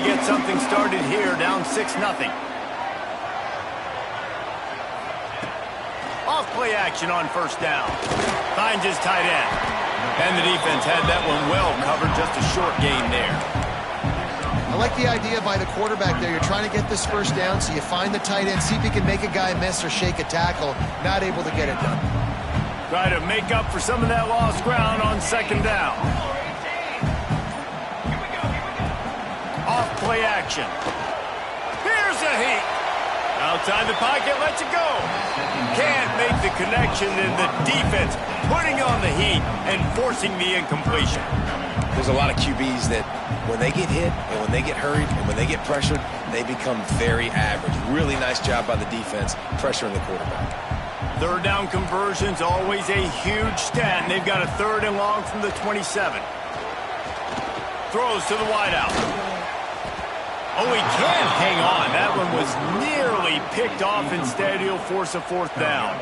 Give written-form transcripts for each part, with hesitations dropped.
get something started here, down 6-0. Off-play action on first down. Finds his tight end. And the defense had that one well covered, just a short gain there. I like the idea by the quarterback there. You're trying to get this first down, so you find the tight end, see if he can make a guy miss or shake a tackle. Not able to get it done. Try to make up for some of that lost ground on second down. Off-play action. Here's a heat. Outside the pocket, lets it go. Can't make the connection, and the defense putting on the heat and forcing the incompletion. There's a lot of QBs that when they get hit and when they get hurried and when they get pressured, they become very average. Really nice job by the defense pressuring the quarterback. Third down conversion's always a huge stat, and they've got a 3rd and long from the 27. Throws to the wideout. Oh, he can't hang on. That one was nearly picked off. Instead, he'll force a 4th down.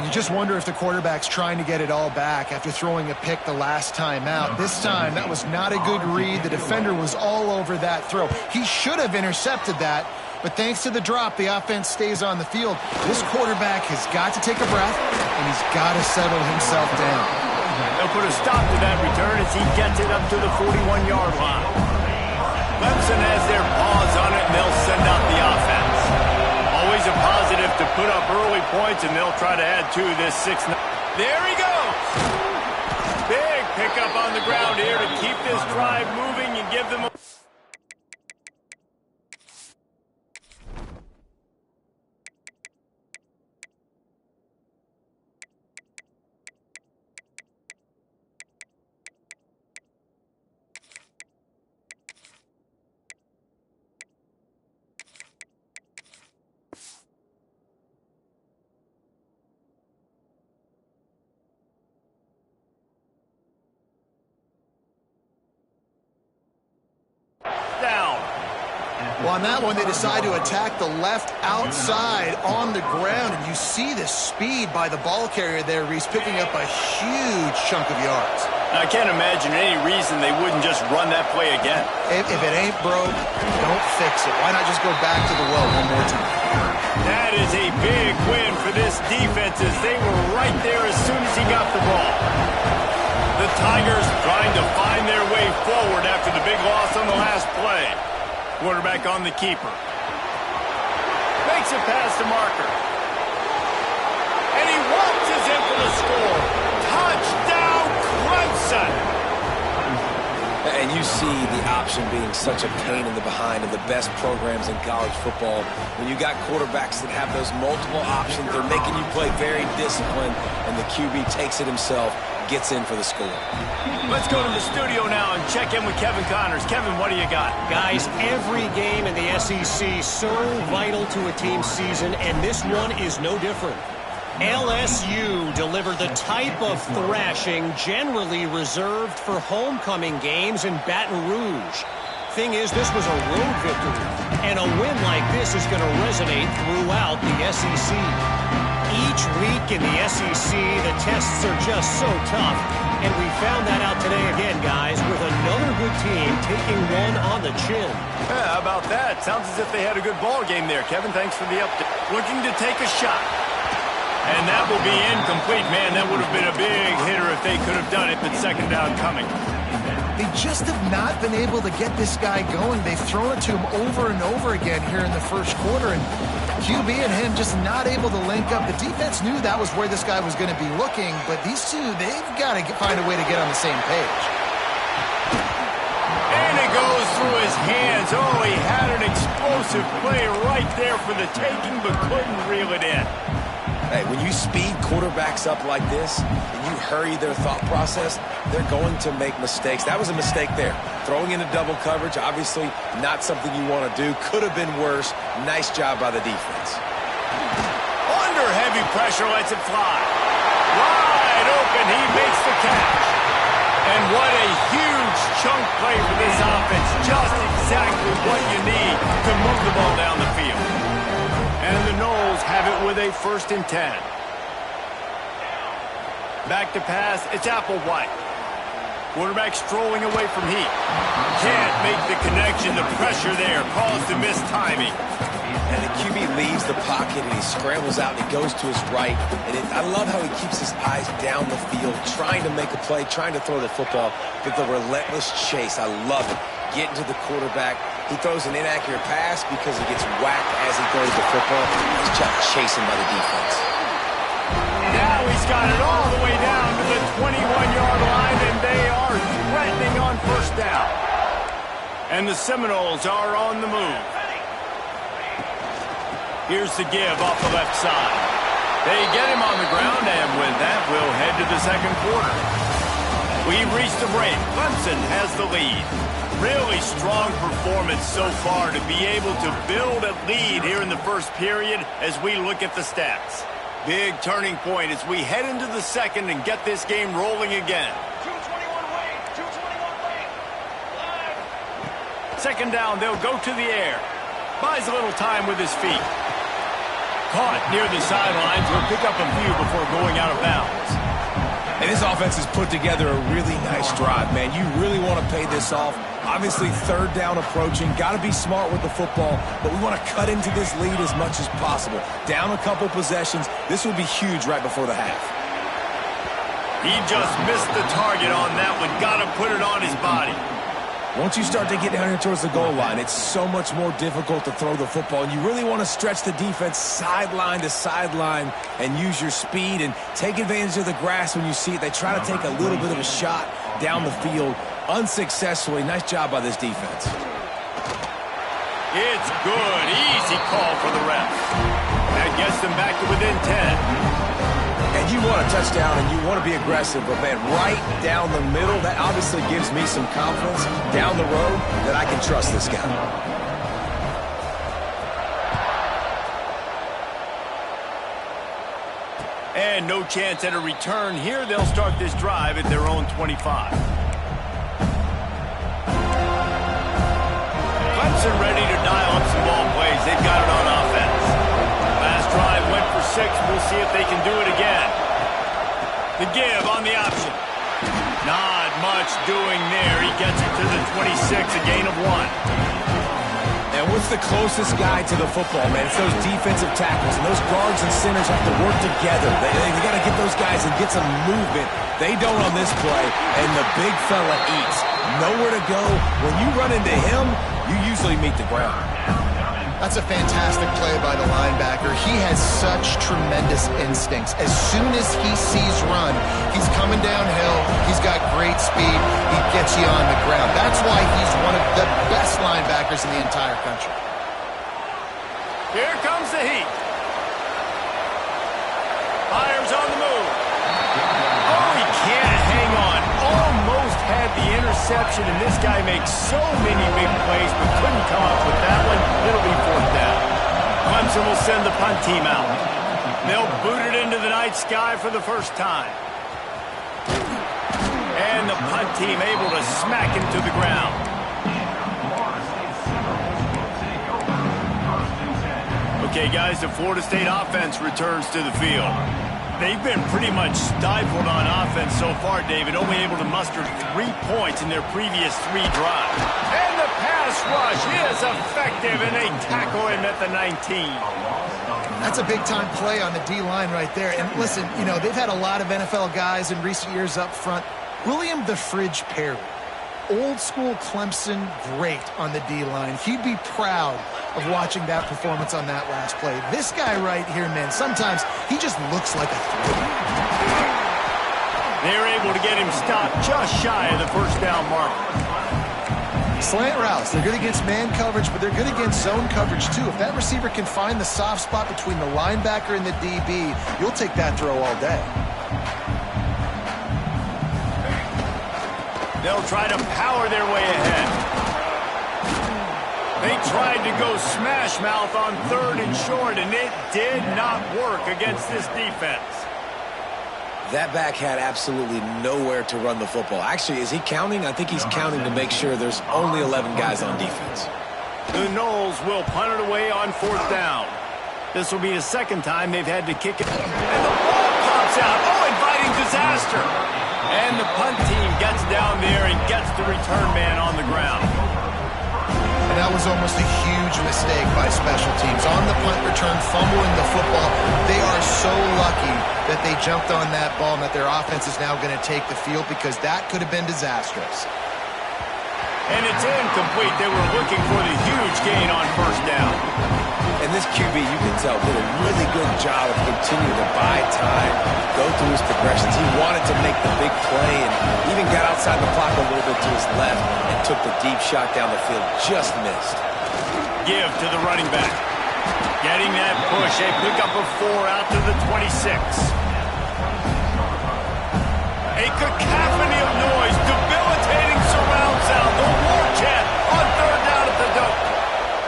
You just wonder if the quarterback's trying to get it all back after throwing a pick the last time out. This time, that was not a good read. The defender was all over that throw. He should have intercepted that, but thanks to the drop, the offense stays on the field. This quarterback has got to take a breath, and he's got to settle himself down. They'll put a stop to that return as he gets it up to the 41-yard line. Clemson has their paws on it, and they'll send out the offense. Always a positive to put up early points, and they'll try to add to this 6-0. There he goes! Big pickup on the ground here to keep this drive moving and give them a... Well, on that one, they decide to attack the left outside on the ground, and you see the speed by the ball carrier there. He's picking up a huge chunk of yards. I can't imagine any reason they wouldn't just run that play again. If it ain't broke, don't fix it. Why not just go back to the well one more time? That is a big win for this defense as they were right there as soon as he got the ball. The Tigers trying to find their way forward after the big loss on the last play. Quarterback on the keeper. Makes it past the marker. And he waltzes in for the score. Touchdown, Clemson! And you see the option being such a pain in the behind of the best programs in college football. When you got quarterbacks that have those multiple options, they're making you play very disciplined, and the QB takes it himself, gets in for the score. Let's go to the studio now and check in with Kevin Connors. Kevin, what do you got? Guys, every game in the SEC so vital to a team's season, and this one is no different. LSU delivered the type of thrashing generally reserved for homecoming games in Baton Rouge. Thing is, this was a road victory, and a win like this is going to resonate throughout the SEC. Each week in the SEC, the tests are just so tough, and we found that out today again, guys, with another good team taking one on the chin. Yeah, how about that? Sounds as if they had a good ball game there. Kevin, thanks for the update. Looking to take a shot. And that will be incomplete. Man, that would have been a big hitter if they could have done it, but second down coming. They just have not been able to get this guy going. They've thrown it to him over and over again here in the first quarter, and QB and him just not able to link up. The defense knew that was where this guy was going to be looking, but these two, they've got to find a way to get on the same page. And it goes through his hands. Oh, he had an explosive play right there for the taking, but couldn't reel it in. Hey, when you speed quarterbacks up like this and you hurry their thought process, they're going to make mistakes. That was a mistake there. Throwing into double coverage, obviously not something you want to do. Could have been worse. Nice job by the defense. Under heavy pressure, lets it fly. Wide open, he makes the catch. And what a huge chunk play for this offense. Just exactly what you need to move the ball down the field. And the Noles have it with a 1st and 10. Back to pass, it's Applewhite. Quarterback strolling away from heat. can't make the connection. The pressure there caused the missed timing. And the QB leaves the pocket and he scrambles out and he goes to his right. And I love how he keeps his eyes down the field, trying to make a play, trying to throw the football, but the relentless chase. I love it. Getting to the quarterback. He throws an inaccurate pass because he gets whacked as he throws the football. He's just chasing by the defense. Now he's got it all the way down to the 21-yard line, and they are threatening on first down. And the Seminoles are on the move. Here's the give off the left side. They get him on the ground, and with that, we'll head to the second quarter. We've reached the break. Clemson has the lead. Really strong performance so far to be able to build a lead here in the first period as we look at the stats. Big turning point as we head into the second and get this game rolling again. 221 wing, 221 wing. Live. Second down, they'll go to the air. Buys a little time with his feet. Caught near the sidelines. Will pick up a few before going out of bounds. And this offense has put together a really nice drive, man. You really want to pay this off. Obviously, third down approaching. Got to be smart with the football, but we want to cut into this lead as much as possible. Down a couple possessions. This will be huge right before the half. He just missed the target on that one. Got to put it on his body. Once you start to get down here towards the goal line, it's so much more difficult to throw the football. And you really want to stretch the defense sideline to sideline and use your speed and take advantage of the grass when you see it. They try to take a little bit of a shot down the field unsuccessfully. Nice job by this defense. It's good. Easy call for the refs. That gets them back to within 10. And you want a touchdown and you want to be aggressive, but man, right down the middle, that obviously gives me some confidence down the road that I can trust this guy. And no chance at a return here. They'll start this drive at their own 25. Clemson ready to dial up some ball plays. They've got it on offense. Last drive went for 6. We'll see if they can do it again. The give on the option. Not much doing there. He gets it to the 26, a gain of 1. And what's the closest guy to the football, man? It's those defensive tackles, and those guards and centers have to work together. They got to get those guys and get some movement. They don't on this play, and the big fella eats. Nowhere to go. When you run into him, you usually meet the ground. That's a fantastic play by the linebacker. He has such tremendous instincts. As soon as he sees run, he's coming downhill. He's got great speed. He gets you on the ground. That's why he's one of the best linebackers in the entire country. Here comes the heat. Fires on the move. Oh, he can't hang on. Almost had the interception, and this guy makes so many big plays, but couldn't come up with that one. It'll be fourth down. Clemson will send the punt team out. They'll boot it into the night sky for the first time. And the punt team able to smack him to the ground. Okay, guys, the Florida State offense returns to the field. They've been pretty much stifled on offense so far, David, only able to muster 3 points in their previous 3 drives. And the pass rush is effective, and they tackle him at the 19. That's a big-time play on the D-line right there. And listen, you know, they've had a lot of NFL guys in recent years up front. William the Fridge Perry, old-school Clemson great on the D-line. He'd be proud of watching that performance on that last play. This guy right here, man, sometimes he just looks like a threat. They're able to get him stopped just shy of the first down mark. Slant routes, they're good against man coverage, but they're good against zone coverage too. If that receiver can find the soft spot between the linebacker and the DB, you'll take that throw all day. They'll try to power their way ahead. They tried to go smash mouth on 3rd and short, and it did not work against this defense. That back had absolutely nowhere to run the football. Actually, is he counting? I think he's counting to make sure there's only 11 guys on defense. The Noles will punt it away on 4th down. This will be the second time they've had to kick it. And the ball pops out. Oh, inviting disaster. And the punt team gets down there and gets the return man on the ground. And that was almost a huge mistake by special teams. On the punt return, fumbling the football. They are so lucky that they jumped on that ball and that their offense is now going to take the field, because that could have been disastrous. And it's incomplete. They were looking for the huge gain on first down. And this QB, you can tell, did a really good job of continuing to buy time, go through his progressions. He wanted to make the big play and even got outside the clock a little bit to his left and took the deep shot down the field. Just missed. Give to the running back. Getting that push. A pickup of 4 out to the 26. A cacophony of noise. Debilitating surround sound. The war chant on third down at the dope.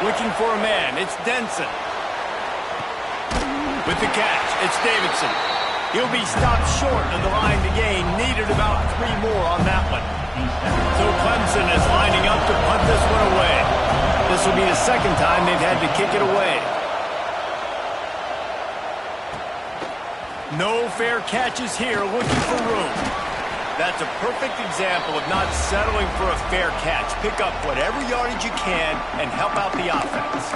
Looking for a man. It's Denson. With the catch, it's Davidson. He'll be stopped short of the line to gain. Needed about 3 more on that one. So Clemson is lining up to punt this one away. This will be the second time they've had to kick it away. No fair catches here, looking for room. That's a perfect example of not settling for a fair catch. Pick up whatever yardage you can and help out the offense.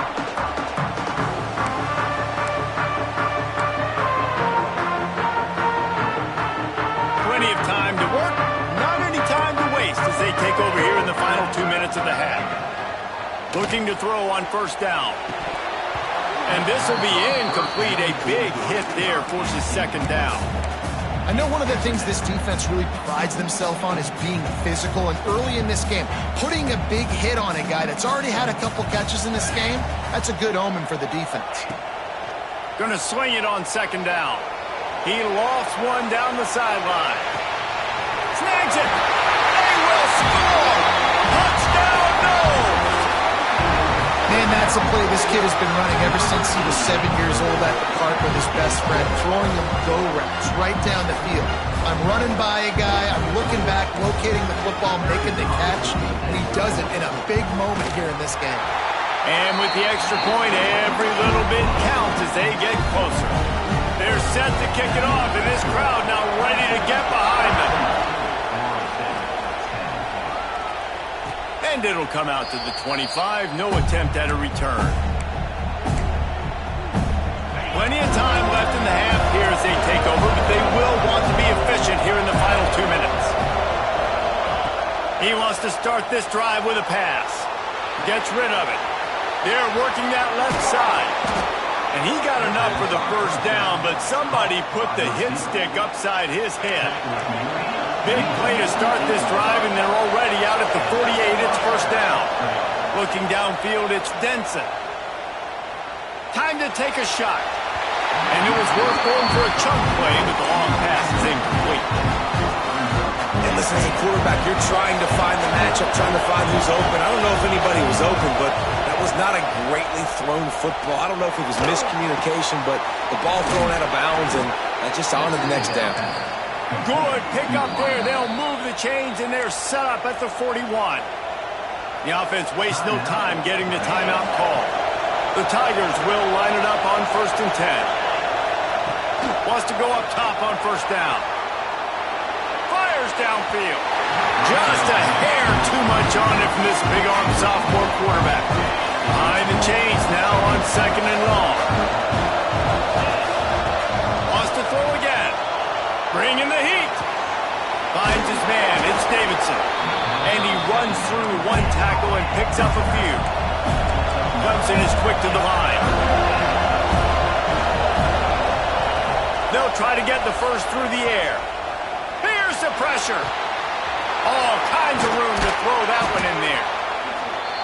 Plenty of time to work, not any time to waste as they take over here in the final 2 minutes of the half. Looking to throw on first down. And this will be incomplete. A big hit there forces second down. I know one of the things this defense really prides themselves on is being physical, and early in this game, putting a big hit on a guy that's already had a couple catches in this game, that's a good omen for the defense. Going to swing it on second down. He lofts one down the sideline. Snags it. They will score. Touchdown, no. Man, that's a play this kid has been running ever since he was 7 years old at the park with his best friend, throwing him go routes right down the field. I'm running by a guy, I'm looking back, locating the football, making the catch, and he does it in a big moment here in this game. And with the extra point, every little bit counts as they get closer. They're set to kick it off, and this crowd now ready to get behind them. And it'll come out to the 25. No attempt at a return. Plenty of time left in the half here as they take over, but they will want to be efficient here in the final 2 minutes. He wants to start this drive with a pass. Gets rid of it. They're working that left side. And he got enough for the first down, but somebody put the hit stick upside his head. Big play to start this drive, and they're already out at the 48. It's first down. Looking downfield, it's Denson. Time to take a shot. And it was worth going for a chunk play, but the long pass is incomplete. And listen, as a quarterback, you're trying to find the matchup, trying to find who's open. I don't know if anybody was open, but that was not a greatly thrown football. I don't know if it was miscommunication, but the ball thrown out of bounds, and just on to the next down. Good pick up there. They'll move the chains, and they're set up at the 41. The offense wastes no time getting the timeout call. The Tigers will line it up on 1st and 10. Wants to go up top on first down. Fires downfield. Just a hair too much on it from this big-arm sophomore quarterback. Behind the chains now on 2nd and long. Wants to throw again. Bringing the heat. Finds his man. It's Davidson. And he runs through one tackle and picks up a few. Clemson is quick to the line. They'll try to get the first through the air. Here's the pressure. All kinds of room to throw that one in there.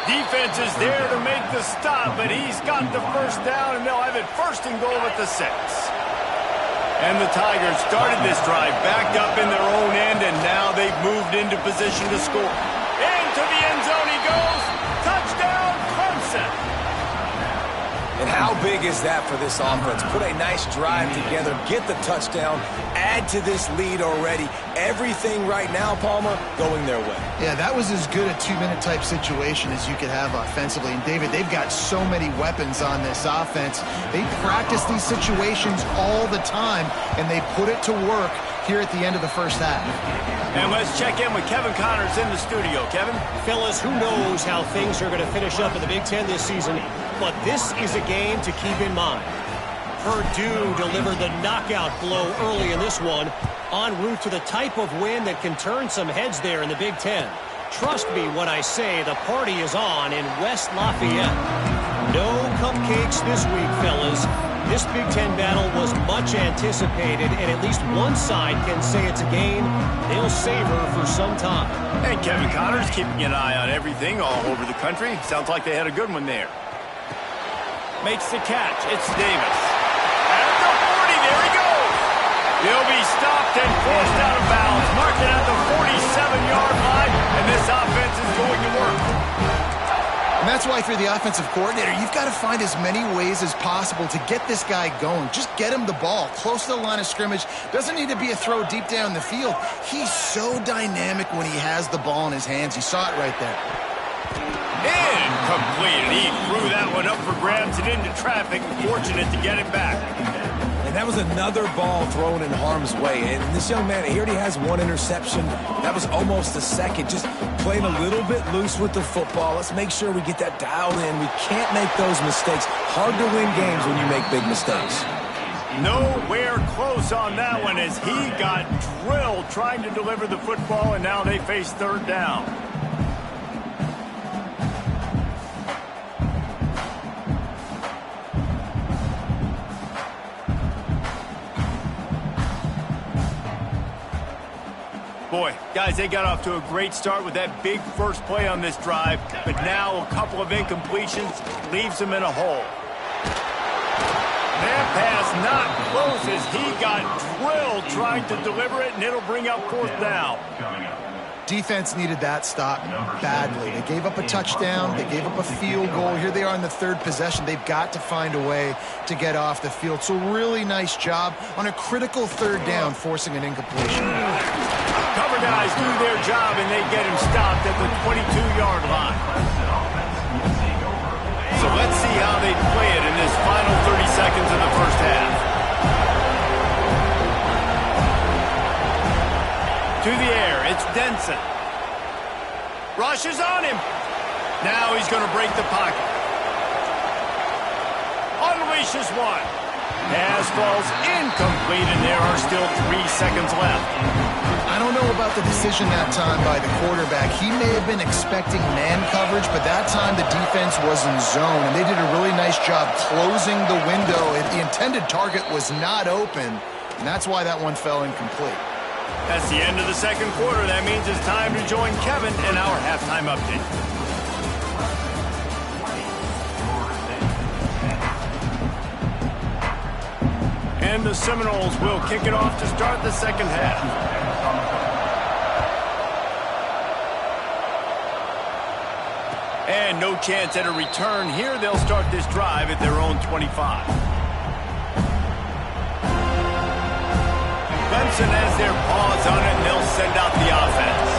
Defense is there to make the stop, but he's got the first down, and they'll have it 1st and goal at the 6. And the Tigers started this drive backed up in their own end, and now they've moved into position to score. Into the end zone he goes. Touchdown, Clemson. And how big is that for this offense? Put a nice drive together, get the touchdown, add to this lead already. Everything right now, Palmer, going their way. Yeah, that was as good a 2-minute type situation as you could have offensively. And, David, they've got so many weapons on this offense. They practice these situations all the time, and they put it to work here at the end of the first half. And let's check in with Kevin Connors in the studio. Kevin? Fellas, who knows how things are going to finish up in the Big Ten this season, but this is a game to keep in mind. Purdue delivered the knockout blow early in this one, en route to the type of win that can turn some heads there in the Big Ten. Trust me when I say the party is on in West Lafayette. No cupcakes this week, fellas. This Big Ten battle was much anticipated, and at least one side can say it's a game they'll savor for some time. And Kevin Connors keeping an eye on everything all over the country. Sounds like they had a good one there. Makes the catch. It's Davis. At the 40, there he goes. He'll be stopped and forced out of bounds. Marking at the 47-yard line, and this offense is going to work. And that's why, if you're the offensive coordinator, you've got to find as many ways as possible to get this guy going. Just get him the ball close to the line of scrimmage. Doesn't need to be a throw deep down the field. He's so dynamic when he has the ball in his hands. You saw it right there. Incomplete. He threw that one up for grabs and into traffic. Fortunate to get it back. And that was another ball thrown in harm's way. And this young man, he already has one interception. That was almost a second. Just playing a little bit loose with the football. Let's make sure we get that dialed in. We can't make those mistakes. Hard to win games when you make big mistakes. Nowhere close on that one as he got drilled trying to deliver the football, and now they face third down. Boy, guys, they got off to a great start with that big first play on this drive, but now a couple of incompletions leaves them in a hole. That pass not close as he got drilled trying to deliver it, and it'll bring up fourth down. Defense needed that stop badly. They gave up a touchdown. They gave up a field goal. Here they are in the third possession. They've got to find a way to get off the field. So really nice job on a critical third down, forcing an incompletion. Cover guys do their job, and they get him stopped at the 22-yard line. So let's see how they play it in this final 30 seconds of the first half. To the air, it's Denson. Rush is on him. Now he's going to break the pocket. Unleashes one. Pass falls incomplete, and there are still 3 seconds left. I don't know about the decision that time by the quarterback. He may have been expecting man coverage, but that time the defense was in zone, and they did a really nice job closing the window. The intended target was not open, and that's why that one fell incomplete. That's the end of the second quarter. That means it's time to join Kevin in our halftime update. And the Seminoles will kick it off to start the second half. And no chance at a return here. They'll start this drive at their own 25. Clemson has their paws on it, and they'll send out the offense.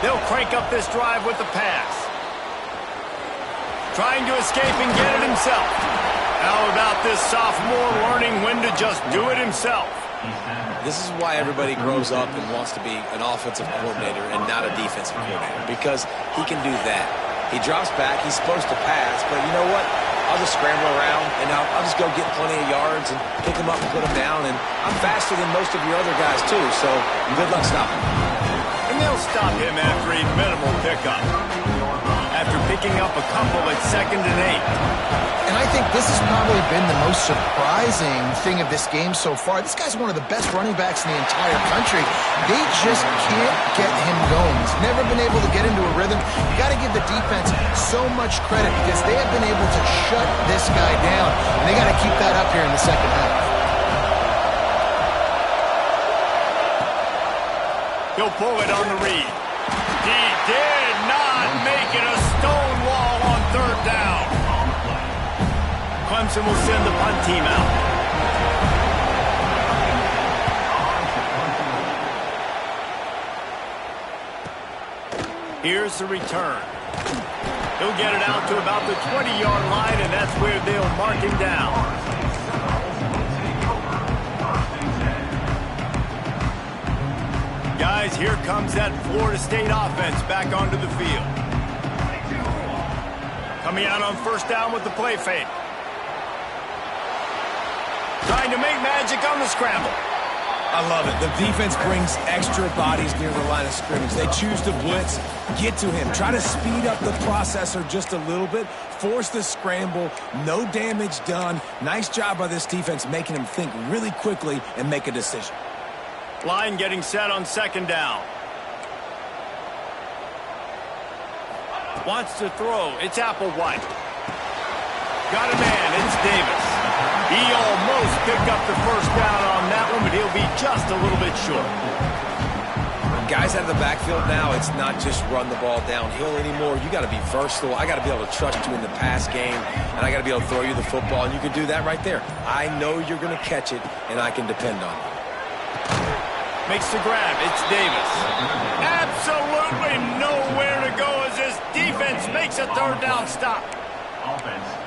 They'll crank up this drive with the pass. Trying to escape and get it himself. How about this sophomore learning when to just do it himself? This is why everybody grows up and wants to be an offensive coordinator and not a defensive coordinator, because he can do that. He drops back. He's supposed to pass, but you know what? I'll just scramble around, and I'll just go get plenty of yards and pick them up and put them down, and I'm faster than most of your other guys, too, so good luck stopping. And they'll stop him after a minimal pickup. After picking up a couple at 2nd and 8. And I think this has probably been the most surprising thing of this game so far. This guy's one of the best running backs in the entire country. They just can't get him going. He's never been able to get into a rhythm. You got to give the defense so much credit because they have been able to shut this guy down. And they got to keep that up here in the second half. He'll pull it on the read. He did not make it a stone wall on third down. Clemson will send the punt team out. Here's the return. He'll get it out to about the 20-yard line, and that's where they'll mark him down. guys, here comes that Florida State offense back onto the field. Coming out on first down with the play fake. Trying to make magic on the scramble. I love it. The defense brings extra bodies near the line of scrimmage. They choose to blitz, get to him, try to speed up the processor just a little bit, force the scramble, no damage done. Nice job by this defense making him think really quickly and make a decision. Line getting set on second down. Wants to throw. It's Applewhite. Got a man. It's Davis. He almost picked up the first down on that one, but he'll be just a little bit short. Guys out of the backfield now, it's not just run the ball downhill anymore. You got to be versatile. I got to be able to trust you in the pass game, and I got to be able to throw you the football, and you can do that right there. I know you're going to catch it, and I can depend on it. Makes the grab. It's Davis. Absolutely nowhere to go as this defense makes a third down stop.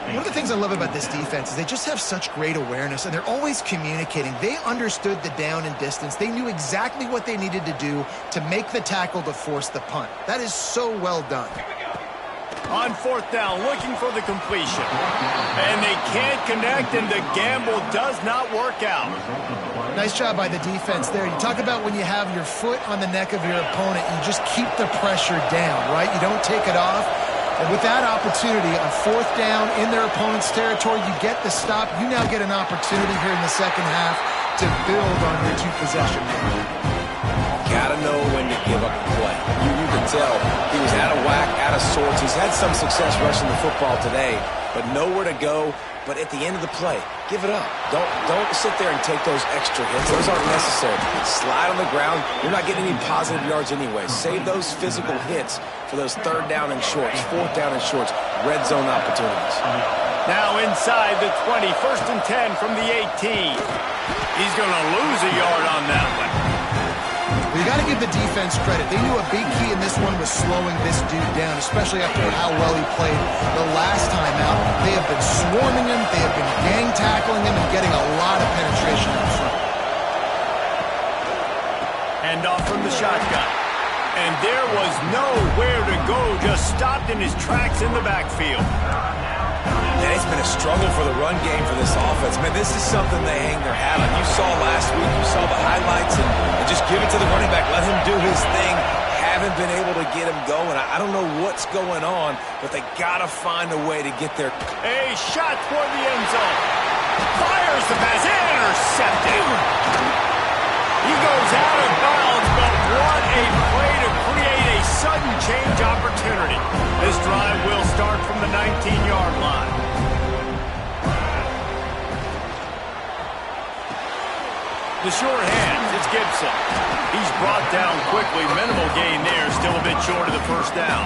One of the things I love about this defense is they just have such great awareness, and they're always communicating. They understood the down and distance. They knew exactly what they needed to do to make the tackle to force the punt. That is so well done. On fourth down, looking for the completion. And they can't connect, and the gamble does not work out. Nice job by the defense there. You talk about when you have your foot on the neck of your opponent, you just keep the pressure down, right? You don't take it off. And with that opportunity on fourth down in their opponent's territory, you get the stop. You now get an opportunity here in the second half to build on your two-possession game. Gotta know when to give up the play. You can tell he was out of whack, out of sorts. He's had some success rushing the football today, but nowhere to go. But at the end of the play, give it up. Don't sit there and take those extra hits. Those aren't necessary. Slide on the ground. You're not getting any positive yards anyway. Save those physical hits for those third down and shorts, fourth down and shorts, red zone opportunities. Now inside the 20, first and 10 from the 18. He's going to lose a yard on that one. You got to give the defense credit. They knew a big key in this one was slowing this dude down, especially after how well he played the last time out. They have been swarming him, they have been gang tackling him, and getting a lot of penetration in front. Hand off from the shotgun. And there was nowhere to go, just stopped in his tracks in the backfield. Man, it's been a struggle for the run game for this offense. Man, this is something they hang their hat on. You saw last week, you saw the highlights, and just give it to the running back. Let him do his thing. Haven't been able to get him going. I don't know what's going on, but they got to find a way to get there. A shot toward the end zone. Fires the pass. Intercepted. He goes out of bounds, but what a play to create a sudden change opportunity. This drive will start from the 19-yard line. The short hands, it's Gibson. He's brought down quickly. Minimal gain there, still a bit short of the first down.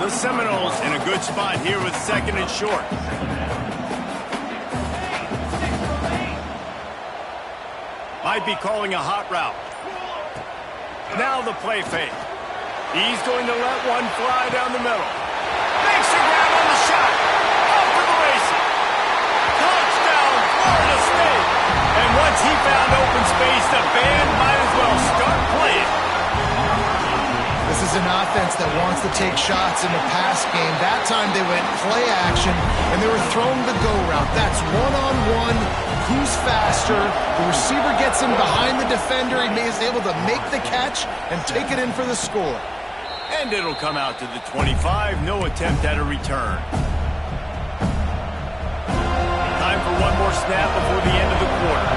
The Seminoles in a good spot here with second and short. Might be calling a hot route. Now the play fake. He's going to let one fly down the middle. Makes the grab on the shot. Off to the races. Touchdown, Florida State. And once he found open space, the band might as well start playing. This is an offense that wants to take shots in the pass game. That time they went play action, and they were throwing the go route. That's one-on-one. Who's faster? The receiver gets in behind the defender. He is able to make the catch and take it in for the score. And it'll come out to the 25. No attempt at a return. Time for one more snap before the end of the quarter.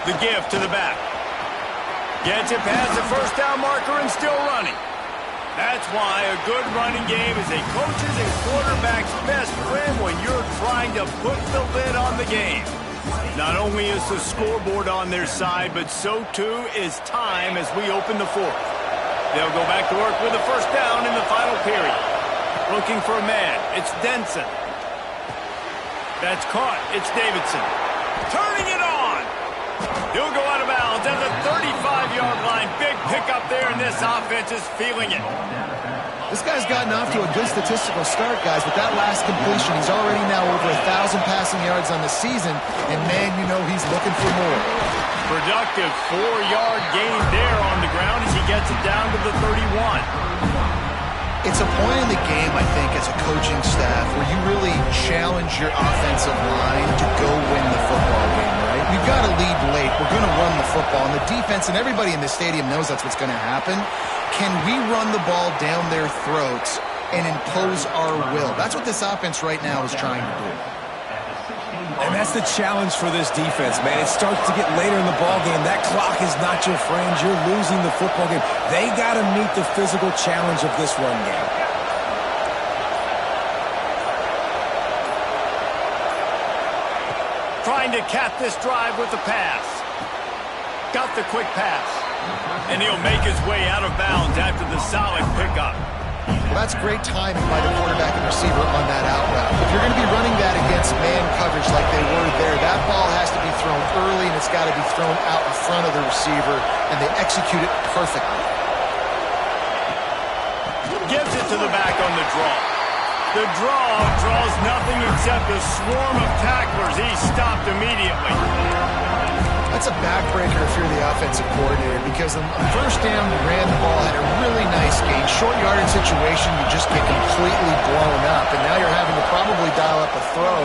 The give to the back. Gets it past the first down marker and still running. That's why a good running game is a coach's and quarterback's best friend when you're trying to put the lid on the game. Not only is the scoreboard on their side, but so too is time as we open the fourth. They'll go back to work with a first down in the final period. Looking for a man. It's Denson. That's caught. It's Davidson. Turning it on. He'll go out of bounds at the 35-yard line. Big pickup there, and this offense is feeling it. This guy's gotten off to a good statistical start, guys. With that last completion, he's already now over 1,000 passing yards on the season, and man, you know he's looking for more. Productive 4-yard gain there on the ground as he gets it down to the 31. It's a point in the game, I think, as a coaching staff where you really challenge your offensive line to go win the football game, right? We've got to lead late. We're going to run the football, and the defense and everybody in the stadium knows that's what's going to happen. Can we run the ball down their throats and impose our will? That's what this offense right now is trying to do. And that's the challenge for this defense, man. It starts to get later in the ball game. That clock is not your friend. You're losing the football game. They got to meet the physical challenge of this run game. Trying to cap this drive with the pass. Got the quick pass. And he'll make his way out of bounds after the solid pickup. Well, that's great timing by the quarterback and receiver on that out route. If you're going to be running that against man coverage like they were there, that ball has to be thrown early and it's got to be thrown out in front of the receiver, and they execute it perfectly. Gives it to the back on the draw. The draw draws nothing except a swarm of tacklers. He's stopped immediately. That's a backbreaker if you're the offensive coordinator, because on first down, you ran the ball, had a really nice gain. Short yardage situation, you just get completely blown up, and now you're having to probably dial up a throw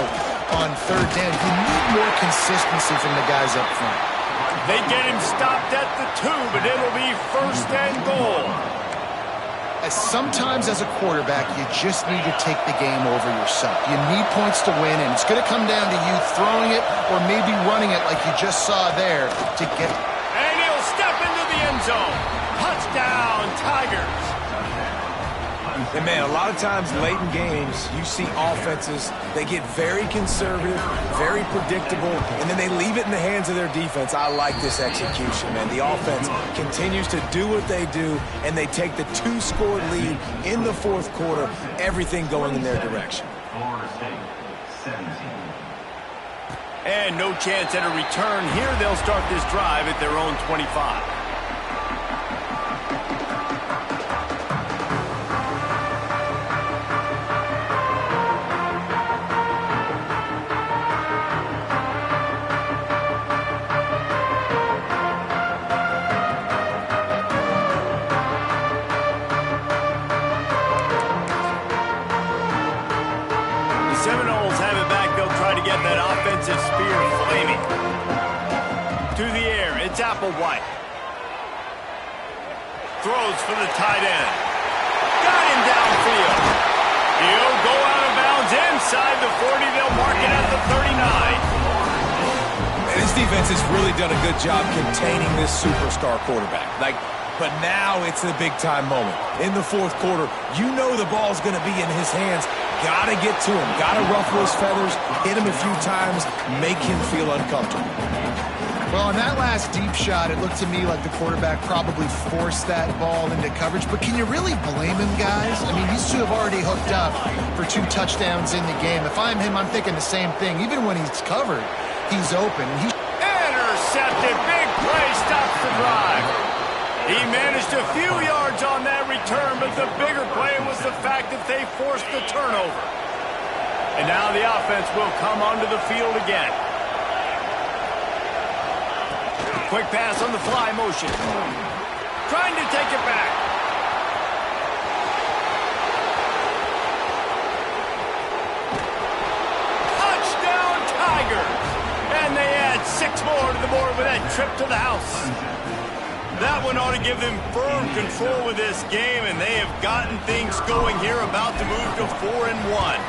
on third down. You need more consistency from the guys up front. They get him stopped at the 2, but it'll be first and goal. Sometimes as a quarterback, you just need to take the game over yourself. You need points to win, and it's going to come down to you throwing it or maybe running it like you just saw there to get. And he'll step into the end zone. Touchdown, Tigers. And man, a lot of times late in games, you see offenses, they get very conservative, very predictable, and then they leave it in the hands of their defense. I like this execution, man. The offense continues to do what they do, and they take the 2-score lead in the fourth quarter, everything going in their direction. And no chance at a return here. They'll start this drive at their own 25. Seminoles have it back. They'll try to get that offensive spear flaming. To the air, it's Applewhite. Throws for the tight end. Got him downfield. He'll go out of bounds inside the 40. They'll mark it at the 39. And this defense has really done a good job containing this superstar quarterback. But now it's a big-time moment. In the fourth quarter, you know the ball's going to be in his hands. Got to get to him. Got to ruffle his feathers, hit him a few times, make him feel uncomfortable. Well, on that last deep shot, it looked to me like the quarterback probably forced that ball into coverage. But can you really blame him, guys? I mean, these two have already hooked up for 2 touchdowns in the game. If I'm him, I'm thinking the same thing. Even when he's covered, he's open. Intercepted. Big play stops the drive. He managed a few yards on that return, but the bigger play was the fact that they forced the turnover. And now the offense will come onto the field again. Quick pass on the fly motion. Trying to take it back. Touchdown, Tigers! And they add 6 more to the board with that trip to the house. That one ought to give them firm control of this game, and they have gotten things going here, about to move to 4-1.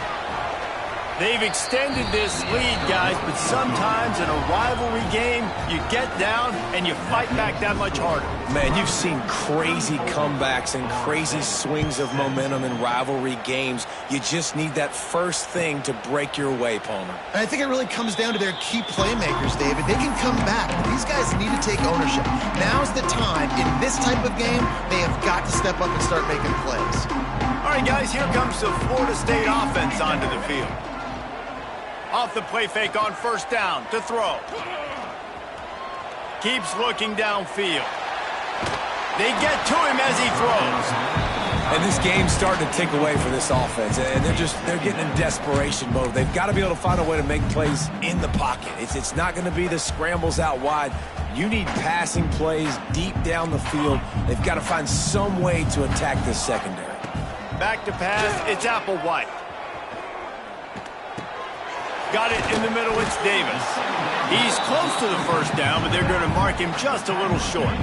They've extended this lead, guys, but sometimes in a rivalry game, you get down and you fight back that much harder. Man, you've seen crazy comebacks and crazy swings of momentum in rivalry games. You just need that first thing to break your way, Palmer. And I think it really comes down to their key playmakers, David. They can come back. These guys need to take ownership. Now's the time. In this type of game, they have got to step up and start making plays. All right, guys, here comes the Florida State offense onto the field. Off the play fake on first down to throw. Keeps looking downfield. They get to him as he throws. And this game's starting to tick away for this offense, and they're getting in desperation mode. They've got to be able to find a way to make plays in the pocket. It's not going to be the scrambles out wide. You need passing plays deep down the field. They've got to find some way to attack this secondary. Back to pass, it's Applewhite. Got it in the middle, it's Davis. He's close to the first down, but they're going to mark him just a little short.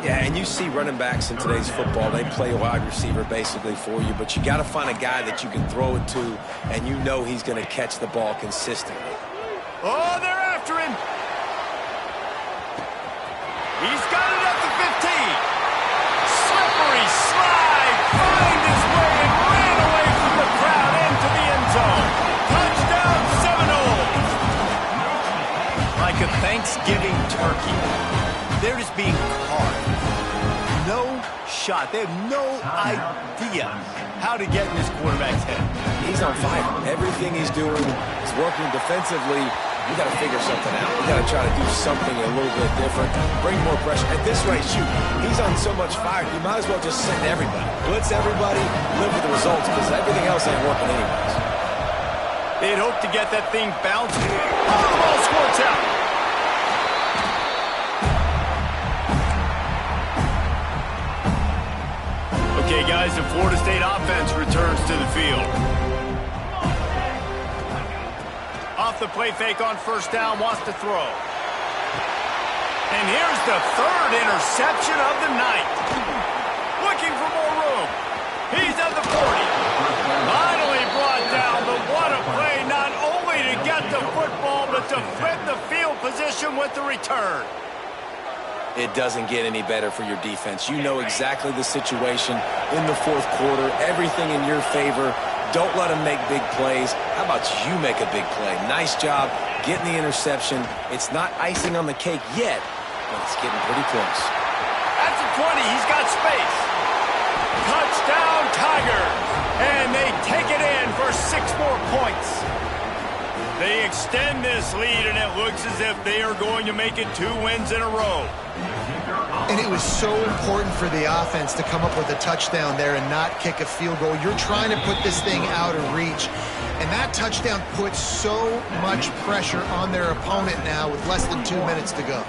Yeah, and you see running backs in today's football, they play a wide receiver basically for you, but you got to find a guy that you can throw it to, and you know he's going to catch the ball consistently. Oh, they're after him. He's got it at the 15. Slippery slide, find his way and ran away from the crowd into the end zone. Touchdown, Seminoles. Like a Thanksgiving turkey. They're just being carved. No shot. They have no idea how to get in this quarterback's head. He's on fire. Everything he's doing is working defensively. We got to figure something out. We got to try to do something a little bit different. Bring more pressure. At this rate, shoot, he's on so much fire, you might as well just send everybody. Blitz everybody, live with the results, because everything else ain't working anyways. They'd hope to get that thing bounced. Oh, the ball squirts out. Okay, guys, the Florida State offense returns to the field. Off the play fake on first down, wants to throw. And here's the third interception of the night. Looking for more room. He's at the 40. Finally brought down, but what a play, not only to get the football, but to flip the field position with the return. It doesn't get any better for your defense. You know exactly the situation in the fourth quarter, everything in your favor. Don't let them make big plays. How about you make a big play? Nice job getting the interception. It's not icing on the cake yet, but it's getting pretty close. At the 20, he's got space. Touchdown, Tigers. And they take it in for 6 more points. They extend this lead, and it looks as if they are going to make it 2 wins in a row. And it was so important for the offense to come up with a touchdown there and not kick a field goal. You're trying to put this thing out of reach. And that touchdown puts so much pressure on their opponent now with less than 2 minutes to go.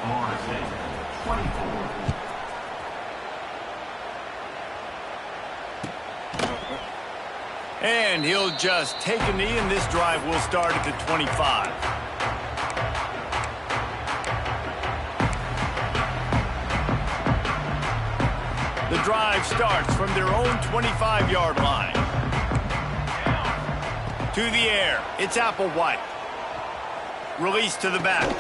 And he'll just take a knee, and this drive will start at the 25. The drive starts from their own 25-yard line. To the air, it's Applewhite. Release to the back.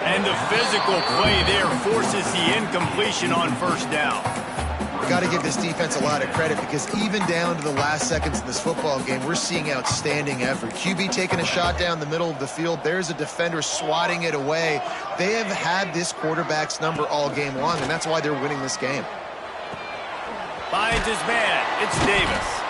And the physical play there forces the incompletion on first down. Got to give this defense a lot of credit, because even down to the last seconds of this football game, we're seeing outstanding effort. QB taking a shot down the middle of the field. There's a defender swatting it away. They have had this quarterback's number all game long, and that's why they're winning this game. Finds his man. It's Davis.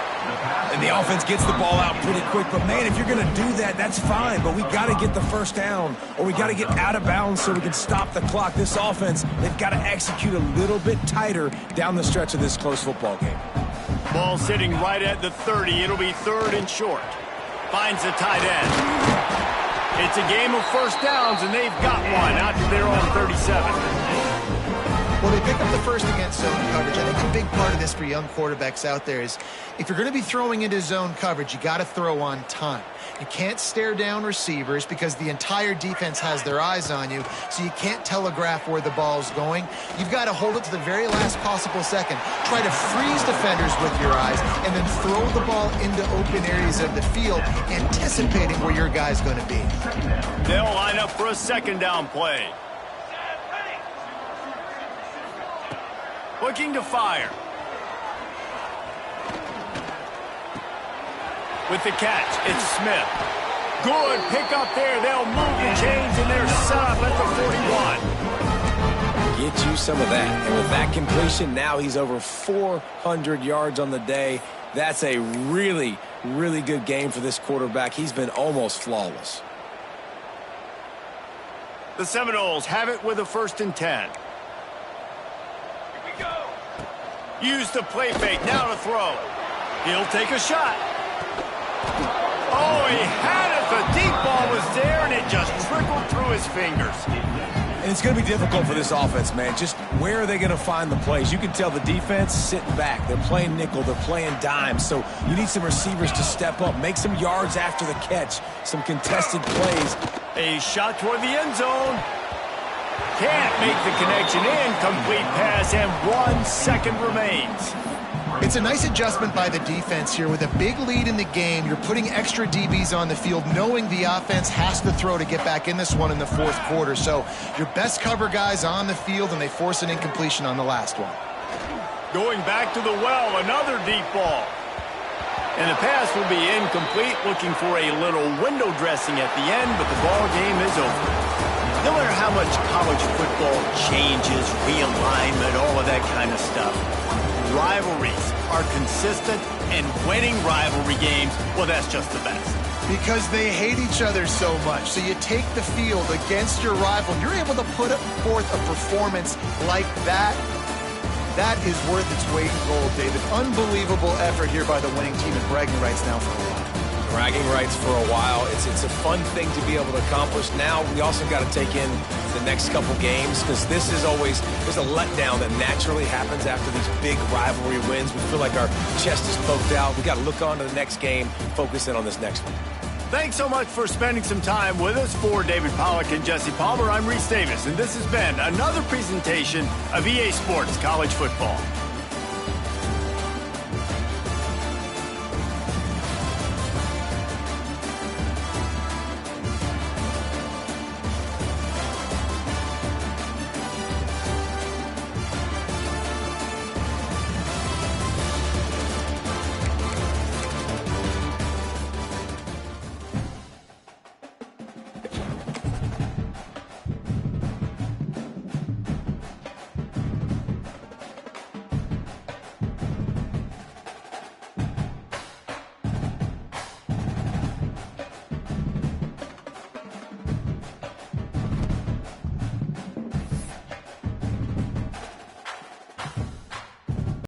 And the offense gets the ball out pretty quick. But, man, if you're going to do that, that's fine. But we got to get the first down, or we got to get out of bounds so we can stop the clock. This offense, they've got to execute a little bit tighter down the stretch of this close football game. Ball sitting right at the 30. It'll be 3rd and short. Finds the tight end. It's a game of first downs, and they've got one out to their own 37. Well, they pick up the first against zone coverage. I think a big part of this for young quarterbacks out there is if you're going to be throwing into zone coverage, you got to throw on time. You can't stare down receivers because the entire defense has their eyes on you, so you can't telegraph where the ball's going. You've got to hold it to the very last possible second. Try to freeze defenders with your eyes and then throw the ball into open areas of the field, anticipating where your guy's going to be. They'll line up for a 2nd down play. Looking to fire. With the catch, it's Smith. Good pick up there. They'll move the chains, and they're set up at the 41. Get you some of that. And with that completion, now he's over 400 yards on the day. That's a really, really good game for this quarterback. He's been almost flawless. The Seminoles have it with a 1st and 10. Use the play fake, now to throw. He'll take a shot. Oh, he had it. The deep ball was there, and it just trickled through his fingers. And it's going to be difficult for this offense, man. Just where are they going to find the plays? You can tell the defense sitting back. They're playing nickel. They're playing dime. So you need some receivers to step up, make some yards after the catch, some contested plays. A shot toward the end zone. Can't make the connection. Incomplete pass, and 1 second remains. It's a nice adjustment by the defense here. With a big lead in the game, you're putting extra DBs on the field, knowing the offense has to throw to get back in this one in the fourth quarter. So your best cover guys on the field, and they force an incompletion on the last one. Going back to the well, another deep ball. And the pass will be incomplete, looking for a little window dressing at the end, but the ball game is over. No matter how much college football changes, realignment, all of that kind of stuff, rivalries are consistent, and winning rivalry games, well, that's just the best. Because they hate each other so much. So you take the field against your rival, you're able to put forth a performance like that. That is worth its weight in gold, David. Unbelievable effort here by the winning team, and bragging rights now for a while. Bragging rights for a while. It's a fun thing to be able to accomplish. Now we also got to take in the next couple games, because this is always, there's a letdown that naturally happens after these big rivalry wins. We feel like our chest is poked out. We got to look on to the next game, focus in on this next one. Thanks so much for spending some time with us. For David Pollack and Jesse Palmer, I'm Reese Davis, and this has been another presentation of EA Sports College Football.